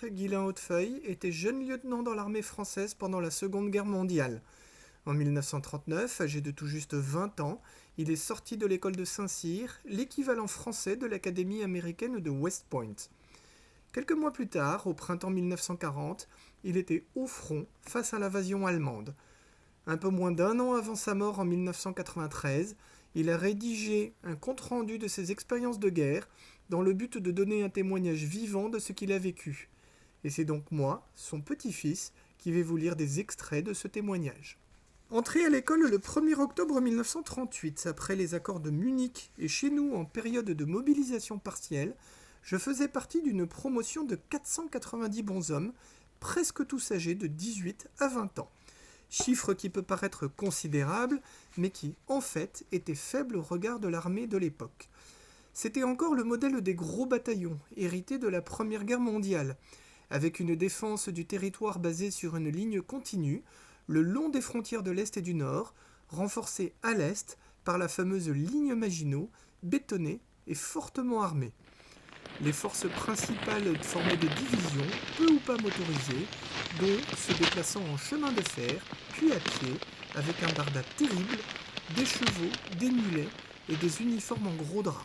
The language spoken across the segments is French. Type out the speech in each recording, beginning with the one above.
Guillain Hautefeuille était jeune lieutenant dans l'armée française pendant la Seconde Guerre mondiale. En 1939, âgé de tout juste 20 ans, il est sorti de l'école de Saint-Cyr, l'équivalent français de l'académie américaine de West Point. Quelques mois plus tard, au printemps 1940, il était au front face à l'invasion allemande. Un peu moins d'un an avant sa mort en 1993, il a rédigé un compte-rendu de ses expériences de guerre dans le but de donner un témoignage vivant de ce qu'il a vécu. Et c'est donc moi, son petit-fils, qui vais vous lire des extraits de ce témoignage. Entré à l'école le 1er octobre 1938, après les accords de Munich et chez nous en période de mobilisation partielle, je faisais partie d'une promotion de 490 bonshommes, presque tous âgés de 18 à 20 ans. Chiffre qui peut paraître considérable, mais qui, en fait, était faible au regard de l'armée de l'époque. C'était encore le modèle des gros bataillons, hérité de la Première Guerre mondiale, avec une défense du territoire basée sur une ligne continue, le long des frontières de l'Est et du Nord, renforcée à l'Est par la fameuse ligne Maginot, bétonnée et fortement armée. Les forces principales formaient des divisions, peu ou pas motorisées, dont se déplaçant en chemin de fer, puis à pied, avec un barda terrible, des chevaux, des mulets et des uniformes en gros drap.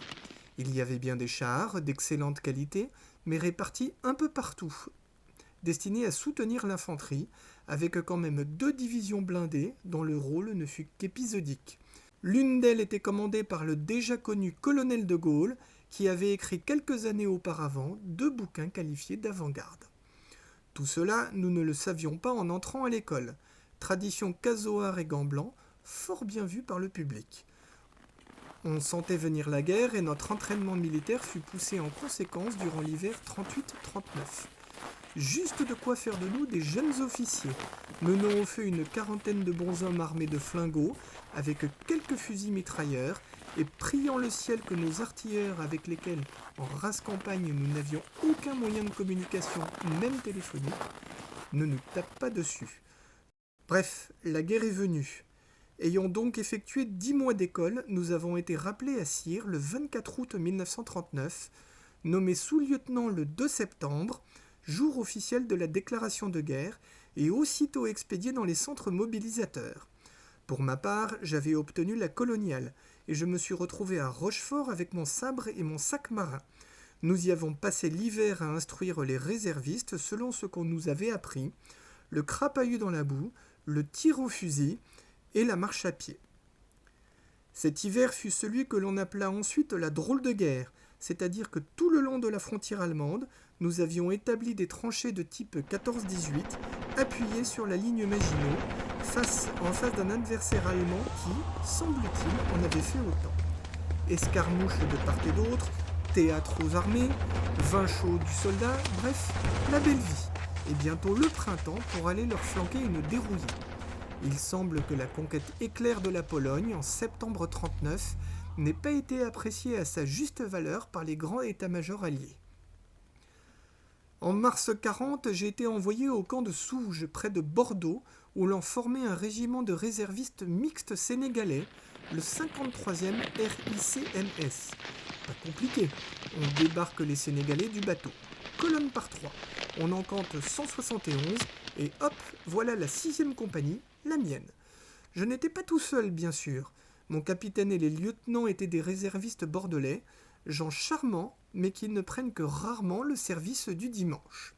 Il y avait bien des chars, d'excellente qualité, mais répartis un peu partout, destinés à soutenir l'infanterie, avec quand même 2 divisions blindées dont le rôle ne fut qu'épisodique. L'une d'elles était commandée par le déjà connu colonel de Gaulle, qui avait écrit quelques années auparavant 2 bouquins qualifiés d'avant-garde. Tout cela, nous ne le savions pas en entrant à l'école. Tradition casoar et gants blancs, fort bien vue par le public. On sentait venir la guerre et notre entraînement militaire fut poussé en conséquence durant l'hiver 38-39. Juste de quoi faire de nous des jeunes officiers, menant au feu une quarantaine de bonshommes armés de flingots, avec quelques fusils mitrailleurs, et priant le ciel que nos artilleurs avec lesquels, en race campagne, nous n'avions aucun moyen de communication, même téléphonique, ne nous tapent pas dessus. Bref, la guerre est venue. Ayant donc effectué 10 mois d'école, nous avons été rappelés à Cyr le 24 août 1939, nommés sous-lieutenant le 2 septembre, jour officiel de la déclaration de guerre, et aussitôt expédiés dans les centres mobilisateurs. Pour ma part, j'avais obtenu la coloniale, et je me suis retrouvé à Rochefort avec mon sabre et mon sac marin. Nous y avons passé l'hiver à instruire les réservistes selon ce qu'on nous avait appris, le crapahut dans la boue, le tir au fusil et la marche à pied. Cet hiver fut celui que l'on appela ensuite la drôle de guerre, c'est-à-dire que tout le long de la frontière allemande, nous avions établi des tranchées de type 14-18, appuyées sur la ligne Maginot, en face d'un adversaire allemand qui, semble-t-il, en avait fait autant. Escarmouches de part et d'autre, théâtre aux armées, vin chaud du soldat, bref, la belle vie, et bientôt le printemps pour aller leur flanquer une dérouillée. Il semble que la conquête éclair de la Pologne en septembre 1939 n'ait pas été appréciée à sa juste valeur par les grands états-majors alliés. En mars 1940, j'ai été envoyé au camp de Souges, près de Bordeaux, où l'on formait un régiment de réservistes mixtes sénégalais, le 53e RICMS. Pas compliqué, on débarque les Sénégalais du bateau. Colonne par 3, on en compte 171, et hop, voilà la 6e compagnie, la mienne. Je n'étais pas tout seul, bien sûr. Mon capitaine et les lieutenants étaient des réservistes bordelais, gens charmants, mais qui ne prennent que rarement le service du dimanche.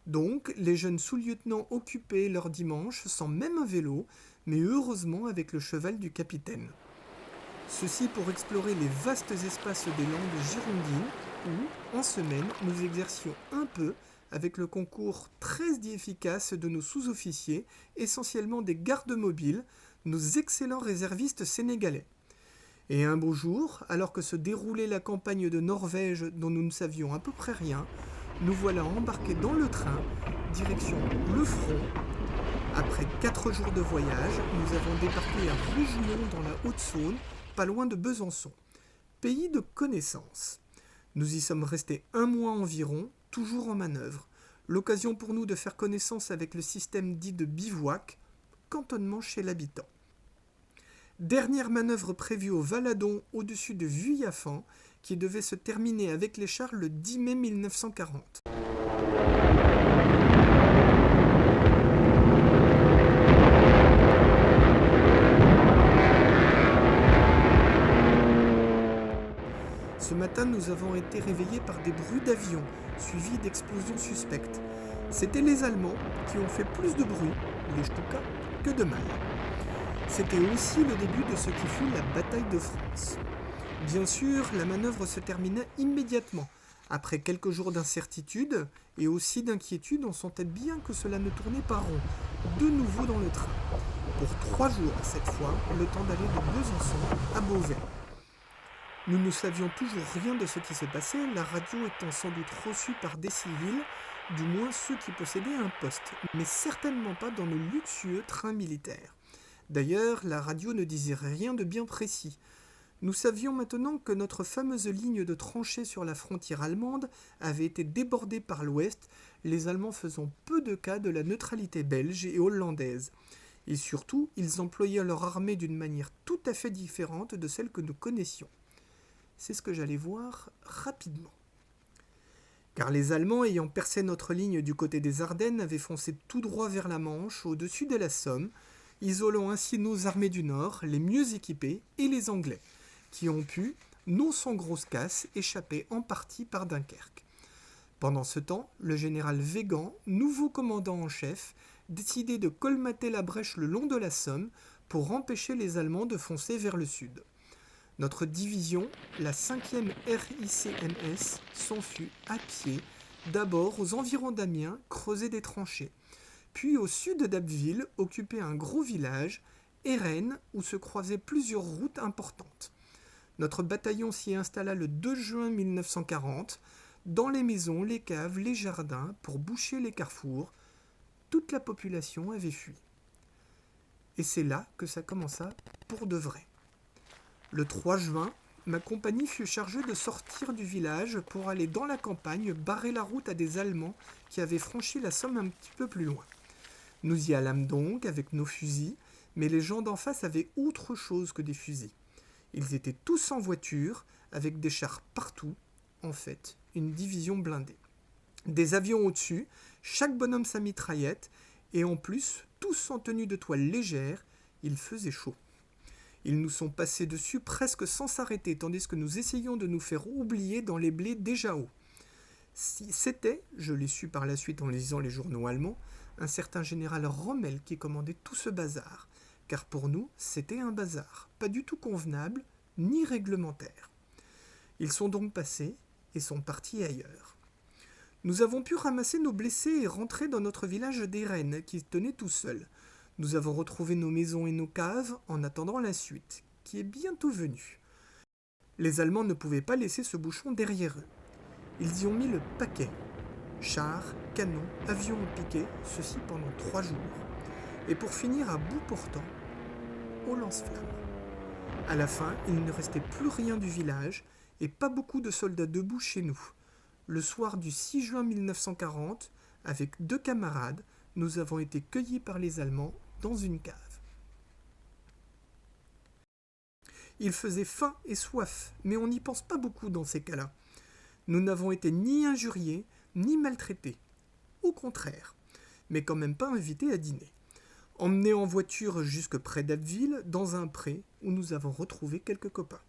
Donc, les jeunes sous-lieutenants occupaient leur dimanche sans même un vélo, mais heureusement avec le cheval du capitaine. Ceci pour explorer les vastes espaces des Landes girondines où, en semaine, nous exercions un peu avec le concours très efficace de nos sous-officiers, essentiellement des gardes mobiles, nos excellents réservistes sénégalais. Et un beau jour, alors que se déroulait la campagne de Norvège dont nous ne savions à peu près rien, nous voilà embarqués dans le train, direction le front. Après 4 jours de voyage, nous avons débarqué à Rougemont dans la Haute-Saône, pas loin de Besançon. Pays de connaissance. Nous y sommes restés 1 mois environ, toujours en manœuvre. L'occasion pour nous de faire connaissance avec le système dit de bivouac, cantonnement chez l'habitant. Dernière manœuvre prévue au Valadon au-dessus de Vuillafan, qui devait se terminer avec les chars le 10 mai 1940. matin, nous avons été réveillés par des bruits d'avions, suivis d'explosions suspectes. C'étaient les Allemands qui ont fait plus de bruit, les Stuka, que de mal. C'était aussi le début de ce qui fut la bataille de France. Bien sûr, la manœuvre se termina immédiatement. Après quelques jours d'incertitude et aussi d'inquiétude, on sentait bien que cela ne tournait pas rond, de nouveau dans le train. Pour 3 jours cette fois, le temps d'aller de Besançon à Beauvais. Nous ne savions toujours rien de ce qui se passait, la radio étant sans doute reçue par des civils, du moins ceux qui possédaient un poste, mais certainement pas dans le luxueux train militaire. D'ailleurs, la radio ne disait rien de bien précis. Nous savions maintenant que notre fameuse ligne de tranchées sur la frontière allemande avait été débordée par l'Ouest, les Allemands faisant peu de cas de la neutralité belge et hollandaise. Et surtout, ils employaient leur armée d'une manière tout à fait différente de celle que nous connaissions. C'est ce que j'allais voir rapidement. Car les Allemands, ayant percé notre ligne du côté des Ardennes, avaient foncé tout droit vers la Manche, au-dessus de la Somme, isolant ainsi nos armées du Nord, les mieux équipées, et les Anglais, qui ont pu, non sans grosse casse, échapper en partie par Dunkerque. Pendant ce temps, le général Weygand, nouveau commandant en chef, décidait de colmater la brèche le long de la Somme pour empêcher les Allemands de foncer vers le sud. Notre division, la 5e RICMS, s'enfuit à pied, d'abord aux environs d'Amiens, creuser des tranchées, puis au sud d'Abbeville, occuper un gros village, Erennes, où se croisaient plusieurs routes importantes. Notre bataillon s'y installa le 2 juin 1940, dans les maisons, les caves, les jardins, pour boucher les carrefours. Toute la population avait fui. Et c'est là que ça commença pour de vrai. Le 3 juin, ma compagnie fut chargée de sortir du village pour aller dans la campagne barrer la route à des Allemands qui avaient franchi la Somme un petit peu plus loin. Nous y allâmes donc avec nos fusils, mais les gens d'en face avaient autre chose que des fusils. Ils étaient tous en voiture, avec des chars partout, en fait, une division blindée. Des avions au-dessus, chaque bonhomme sa mitraillette, et en plus, tous en tenue de toile légère, il faisait chaud. Ils nous sont passés dessus presque sans s'arrêter, tandis que nous essayions de nous faire oublier dans les blés déjà hauts. C'était, je l'ai su par la suite en lisant les journaux allemands, un certain général Rommel qui commandait tout ce bazar, car pour nous, c'était un bazar, pas du tout convenable, ni réglementaire. Ils sont donc passés et sont partis ailleurs. Nous avons pu ramasser nos blessés et rentrer dans notre village d'Erennes, qui tenait tout seul. Nous avons retrouvé nos maisons et nos caves en attendant la suite, qui est bientôt venue. Les Allemands ne pouvaient pas laisser ce bouchon derrière eux. Ils y ont mis le paquet. Chars, canons, avions au piquet, ceci pendant 3 jours. Et pour finir à bout portant, au lance-flammes. À la fin, il ne restait plus rien du village et pas beaucoup de soldats debout chez nous. Le soir du 6 juin 1940, avec 2 camarades, nous avons été cueillis par les Allemands dans une cave. Il faisait faim et soif, mais on n'y pense pas beaucoup dans ces cas-là. Nous n'avons été ni injuriés, ni maltraités. Au contraire, mais quand même pas invités à dîner. Emmenés en voiture jusque près d'Abbeville, dans un pré où nous avons retrouvé quelques copains.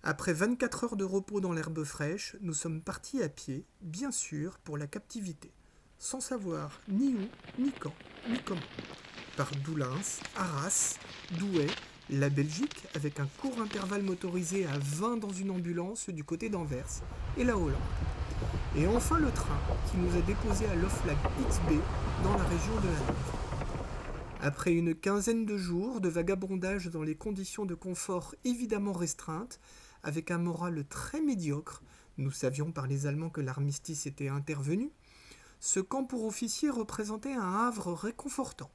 Après 24 heures de repos dans l'herbe fraîche, nous sommes partis à pied, bien sûr, pour la captivité, sans savoir ni où, ni quand, ni comment. Par Doullens, Arras, Douai, la Belgique, avec un court intervalle motorisé à 20 dans une ambulance du côté d'Anvers, et la Hollande. Et enfin le train qui nous a déposés à l'Oflag XB dans la région de Hanovre. Après une quinzaine de jours de vagabondage dans les conditions de confort évidemment restreintes, avec un moral très médiocre, nous savions par les Allemands que l'armistice était intervenu, ce camp pour officiers représentait un havre réconfortant.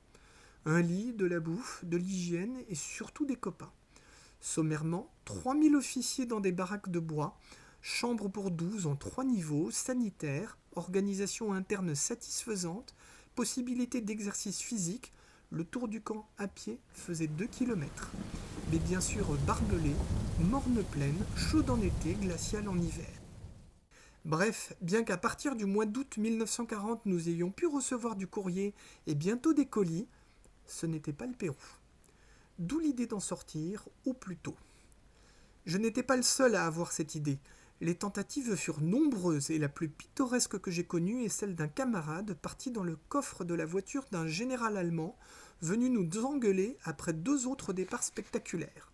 Un lit, de la bouffe, de l'hygiène et surtout des copains. Sommairement, 3000 officiers dans des baraques de bois, chambres pour 12 en 3 niveaux, sanitaires, organisation interne satisfaisante, possibilité d'exercice physique. Le tour du camp à pied faisait 2 km. Mais bien sûr barbelé, morne pleine, chaude en été, glaciale en hiver. Bref, bien qu'à partir du mois d'août 1940 nous ayons pu recevoir du courrier et bientôt des colis, ce n'était pas le Pérou. D'où l'idée d'en sortir au plus tôt. Je n'étais pas le seul à avoir cette idée. Les tentatives furent nombreuses et la plus pittoresque que j'ai connue est celle d'un camarade parti dans le coffre de la voiture d'un général allemand venu nous engueuler après 2 autres départs spectaculaires.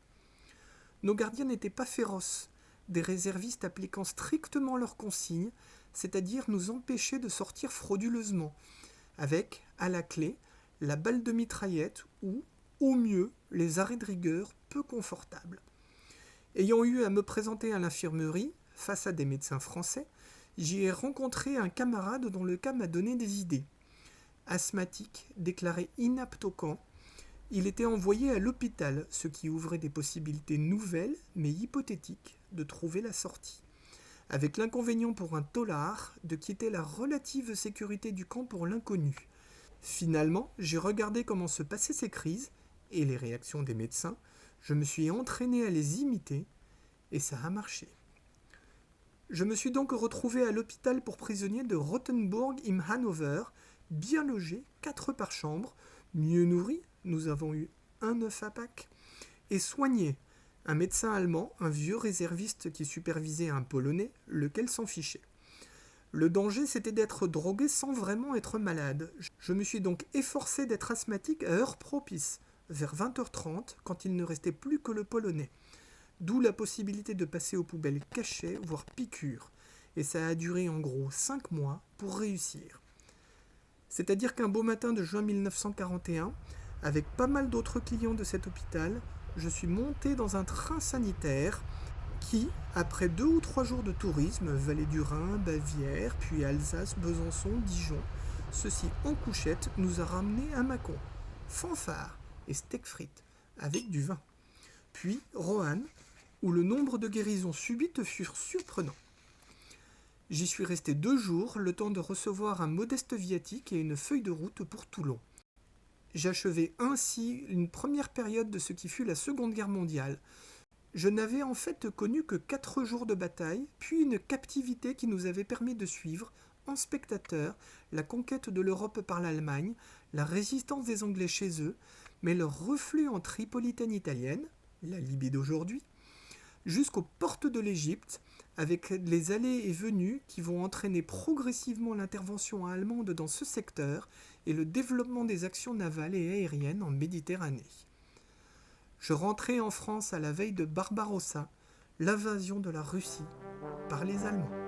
Nos gardiens n'étaient pas féroces, des réservistes appliquant strictement leurs consignes, c'est-à-dire nous empêcher de sortir frauduleusement, avec, à la clé, la balle de mitraillette ou, au mieux, les arrêts de rigueur peu confortables. Ayant eu à me présenter à l'infirmerie, face à des médecins français, j'y ai rencontré un camarade dont le cas m'a donné des idées. Asthmatique, déclaré inapte au camp, il était envoyé à l'hôpital, ce qui ouvrait des possibilités nouvelles, mais hypothétiques, de trouver la sortie. Avec l'inconvénient pour un tôlard de quitter la relative sécurité du camp pour l'inconnu. Finalement, j'ai regardé comment se passaient ces crises, et les réactions des médecins, je me suis entraîné à les imiter, et ça a marché. Je me suis donc retrouvé à l'hôpital pour prisonniers de Rothenburg im Hannover, bien logé, 4 par chambre, mieux nourri, nous avons eu un œuf à Pâques, et soigné, un médecin allemand, un vieux réserviste qui supervisait un Polonais, lequel s'en fichait. Le danger, c'était d'être drogué sans vraiment être malade. Je me suis donc efforcé d'être asthmatique à heure propice, vers 20h30, quand il ne restait plus que le Polonais. D'où la possibilité de passer aux poubelles cachées, voire piqûres. Et ça a duré en gros 5 mois pour réussir. C'est-à-dire qu'un beau matin de juin 1941, avec pas mal d'autres clients de cet hôpital, je suis monté dans un train sanitaire qui, après 2 ou 3 jours de tourisme, Vallée du Rhin, Bavière, puis Alsace, Besançon, Dijon, ceci en couchette, nous a ramenés à Mâcon. Fanfare et steak frites, avec du vin. Puis Roanne, où le nombre de guérisons subites furent surprenant. J'y suis resté 2 jours, le temps de recevoir un modeste viatique et une feuille de route pour Toulon. J'achevais ainsi une première période de ce qui fut la Seconde Guerre mondiale. Je n'avais en fait connu que 4 jours de bataille, puis une captivité qui nous avait permis de suivre, en spectateur, la conquête de l'Europe par l'Allemagne, la résistance des Anglais chez eux, mais leur reflux en Tripolitaine italienne, la Libye d'aujourd'hui, jusqu'aux portes de l'Égypte, avec les allées et venues qui vont entraîner progressivement l'intervention allemande dans ce secteur et le développement des actions navales et aériennes en Méditerranée. Je rentrais en France à la veille de Barbarossa, l'invasion de la Russie par les Allemands.